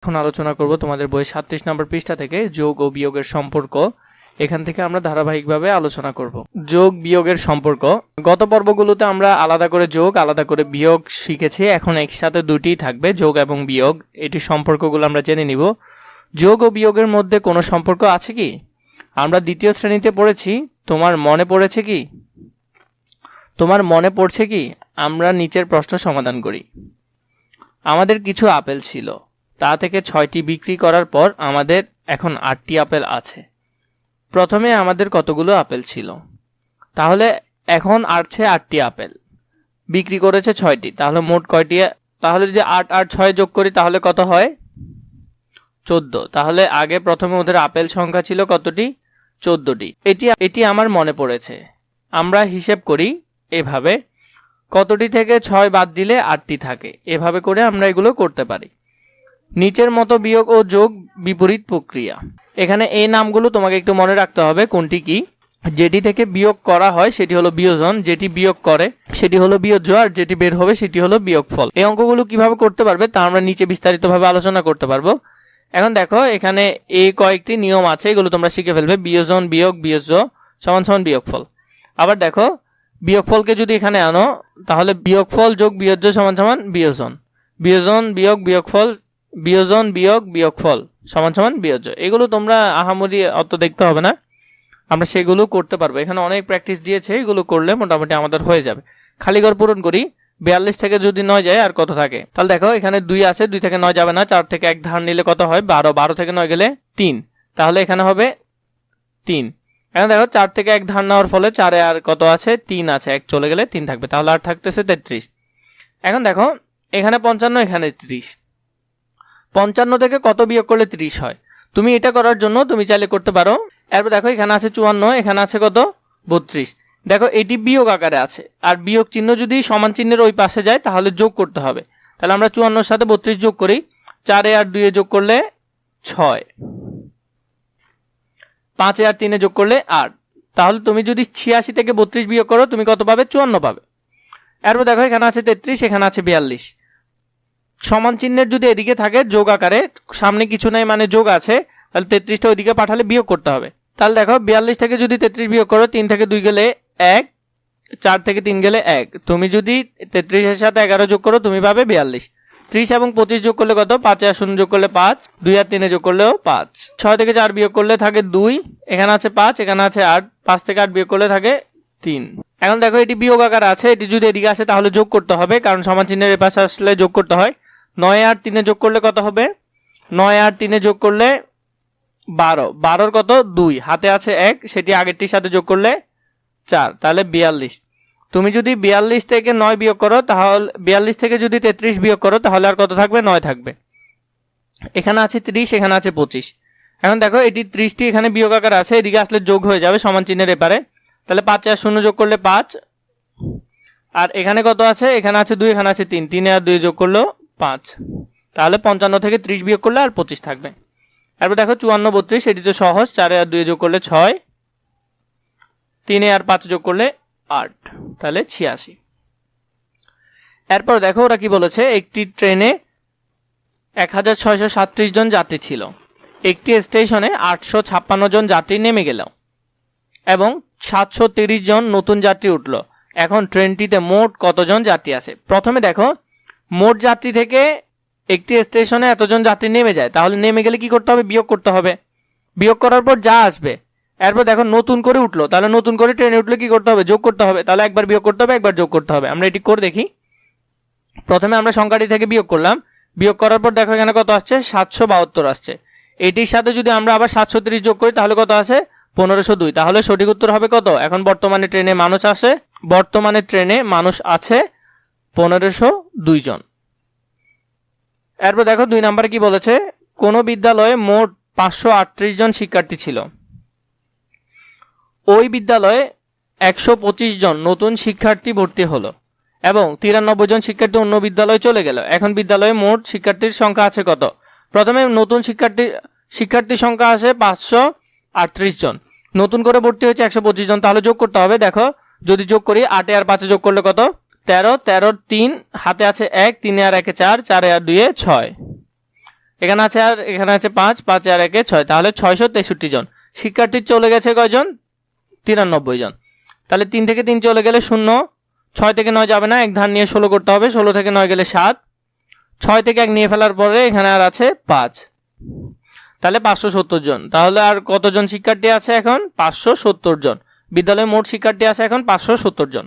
এখন আলোচনা করব তোমাদের বই 37 নম্বর পৃষ্ঠা থেকে যোগ ও বিয়োগের সম্পর্ক। এখান থেকে আমরা ধারাবাহিকভাবে আলোচনা করব। যোগ বিয়োগের সম্পর্ক। গত পর্বগুলোতে আমরা আলাদা করে যোগ আলাদা করে বিয়োগ শিখেছি, এখন একসাথে দুটিই থাকবে, যোগ এবং বিয়োগ। এটির সম্পর্কগুলো আমরা জেনে নিব। যোগ ও বিয়োগের মধ্যে কোনো সম্পর্ক আছে কি? আমরা দ্বিতীয় শ্রেণীতে পড়েছি, তোমার মনে পড়েছে কি? তোমার মনে পড়ছে কি? আমরা নিচের প্রশ্ন সমাধান করি। আমাদের কিছু আপেল ছিল, তা থেকে 6টি বিক্রি করার পর আমাদের এখন 8টি আপেল আছে। প্রথমে আমাদের কতগুলো আপেল ছিল? তাহলে এখন আছে 8টি আপেল, বিক্রি করেছে 6টি, তাহলে মোট কয়টি? তাহলে যদি 8 আর 6 যোগ করি তাহলে কত হয়? 14। তাহলে আগে প্রথমে ওদের আপেল সংখ্যা ছিল কতটি? 14টি। এটি আমার মনে পড়েছে। আমরা হিসেব করি এভাবে, কতটি থেকে 6 বাদ দিলে 8টি থাকে। এভাবে করে আমরা এগুলো করতে পারি। নিচের মতো বিয়োগ ও যোগ বিপরীত প্রক্রিয়া। এখানে এই নামগুলো তোমাকে একটু মনে রাখতে হবে কোনটি কি। যেটি থেকে বিয়োগ করা হয় সেটি হলো বিয়োজন, যেটি বিয়োগ করে সেটি হলো বিয়োজ্য, আর যেটি বের হবে সেটি হলো বিয়োগফল। এই অঙ্কগুলো কিভাবে করতে পারবে তা আমরা নিচে বিস্তারিতভাবে আলোচনা করতে পারবো। এখন দেখো, এখানে এই কয়েকটি নিয়ম আছে, এগুলো তোমরা শিখে ফেলবে। বিয়োজন বিয়োগ বিয়োজ্য সমান সমান বিয়োগফল। আবার দেখো, বিয়োগফলকে যদি এখানে আনো তাহলে বিয়োগফল যোগ বিয়োজ্য সমান সমান বিয়োজন, বিয়োজন বিয়োগ বিয়োগফল, বিয়োজন বিয়োগ বিয়োগফল সমান সমান বিয়োজ্য। এগুলো তোমরা আহামরি অত দেখতে হবে না, আমরা সেগুলো করতে পারবো। এখানে অনেক প্র্যাকটিস দিয়েছে, এগুলো করলে মোটামুটি আমাদের হয়ে যাবে। খালি ঘর পূরণ করি। 42 থেকে যদি 9 যায় আর কত থাকে? তাহলে দেখো, এখানে 2 আছে, 2 থেকে 9 যাবে না, 4 থেকে 1 ধার নিলে কত হয়? 12। 12 থেকে 9 গেলে 3, তাহলে এখানে হবে 3। এখন দেখো, 4 থেকে 1 ধার নেওয়ার ফলে 4 আর কত আছে? 3 আছে, 1 চলে গেলে 3 থাকবে, তাহলে আর থাকতেছে 33। এখন দেখো, এখানে 55, এখানে 30। 55 থেকে কত বিয়োগ করলে 30 হয়? তুমি এটা করার জন্য তুমি চাইলে করতে পারো। এরপর দেখো, এখানে আছে 54, এখানে আছে কত? 32। দেখো, এটি বিয়োগ আকারে আছে, আর বিয়োগ চিহ্ন যদি সমান চিহ্নের ওই পাশে যায় তাহলে যোগ করতে হবে। তাহলে আমরা 54-র সাথে 32 যোগ করি। 4 আর 2 যোগ করলে 6, 5 আর 3 যোগ করলে 8। তাহলে তুমি যদি 86 থেকে 32 বিয়োগ করো তুমি কত পাবে? 54 পাবে। এরপর দেখো, এখানে আছে 33, এখানে আছে 42। সমান চিহ্নের যদি এদিকে থাকে যোগ আকারে, সামনে কিছু নাই মানে যোগ আছে, তাহলে 33টা ওইদিকে পাঠালে বিয়োগ করতে হবে। তাহলে দেখো, 42 থেকে যদি 33 বিয়োগ করো, 3 থেকে 2 গেলে 1, 4 থেকে 3 গেলে 1। তুমি যদি 33 এর সাথে 11 যোগ করো তুমি পাবে 42। 30 এবং 25 যোগ করলে কত? 5 আর 0 যোগ করলে 5, 2 আর 3 যোগ করলেও 5। 6 থেকে 4 বিয়োগ করলে থাকে 2, এখানে আছে 5, এখানে আছে 8, 5 থেকে 8 বিয়োগ করলে থাকে 3। এখন দেখো, এটি বিয়োগ আকারে আছে, এটি যদি এদিকে আসে তাহলে যোগ করতে হবে, কারণ সমান চিহ্নের এপাশে আসলে যোগ করতে হয়। 9 আর 3 যোগ করলে কত হবে? 9 আর 3 যোগ করলে 12। 12-র কত? 2, হাতে আছে 1, সেটি আগেরটির সাথে যোগ করলে 4, তাহলে 42। তুমি যদি 42 থেকে 9 বিয়োগ করো তাহলে 42 থেকে যদি 33 বিয়োগ করো তাহলে আর কত থাকবে? 9 থাকবে। এখানে আছে 30, এখানে আছে 25। এখন দেখো, এটি 30টি এখানে বিয়োগ আকার আছে, এদিকে আসলে যোগ হয়ে যাবে সমান চিহ্নের এপারে। তাহলে 5 আর 0 যোগ করলে 5, আর এখানে কত আছে? এখানে আছে 2, এখানে আছে 3, 3 আর 2 যোগ করলেও 5। তাহলে 55 থেকে 30 বিয়োগ করলে আর 25 থাকবে। এরপর দেখো, 54, 32, এটি তো সহজ। 4 আর 2 যোগ করলে 6, 3 আর 5 যোগ করলে 8, তাহলে 86। এরপর দেখো, ওরা কি বলেছে? একটি ট্রেনে 1637 জন যাত্রী ছিল। একটি স্টেশনে 856 জন যাত্রী নেমে গেল এবং 730 জন নতুন যাত্রী উঠল। এখন ট্রেনটিতে মোট কতজন যাত্রী আছে? প্রথমে দেখো, মোট যাত্রী থেকে একটি স্টেশনে এতজন যাত্রী নেমে যায়, তাহলে নেমে গেলে কি করতে হবে? বিয়োগ করতে হবে। বিয়োগ করার পর যা আসবে, এরপর দেখো নতুন করে উঠলো, তাহলে নতুন করে ট্রেনে উঠলে কি করতে হবে? যোগ করতে হবে। তাহলে একবার বিয়োগ করতে হবে, একবার যোগ করতে হবে। আমরা এটি করে দেখি। প্রথমে আমরা সংখ্যাটি থেকে বিয়োগ করলাম, বিয়োগ করার পর দেখো এখানে কত আসছে? 772 আসছে। এটির সাথে যদি আমরা আবার 730 যোগ করি তাহলে কত আছে? 1502। তাহলে সঠিক উত্তর হবে কত? এখন বর্তমানে ট্রেনে মানুষ আছে 1502 জন। এরপর দেখো 2 নম্বরে কি বলেছে? কোন বিদ্যালয়ে মোট 538 জন শিক্ষার্থী ছিল। ওই বিদ্যালয়ে 125 জন নতুন শিক্ষার্থী ভর্তি হলো এবং 93 জন শিক্ষার্থী অন্য বিদ্যালয়ে চলে গেল। এখন বিদ্যালয়ে মোট শিক্ষার্থীর সংখ্যা আছে কত? প্রথমে নতুন শিক্ষার্থীর সংখ্যা আছে 538 জন, নতুন করে ভর্তি হয়েছে 125 জন, তাহলে যোগ করতে হবে। দেখো, যদি যোগ করি 8 আর 5 যোগ করলে কত? 13, 13 3, হাতে আছে 1, 3 আর 1 4, 4 আর 2 6। এখানে আছে আর এখানে আছে 5, 5 আর 1 6, তাহলে 663 জন। শিক্ষার্থী চলে গেছে কয়জন? 93 জন। তাহলে 3 থেকে 3 চলে গেলে 0, 6 থেকে 9 যাবে না, এক ধার নিয়ে 16 করতে হবে, 16 থেকে 9 গেলে 7, 6 থেকে 1 নিয়ে ফেলার পরে এখানে আর আছে 5, তাহলে 570 জন। তাহলে আর কতজন শিক্ষার্থী আছে এখন? 570 জন। বিদ্যালয়ে মোট শিক্ষার্থী আছে এখন 570 জন।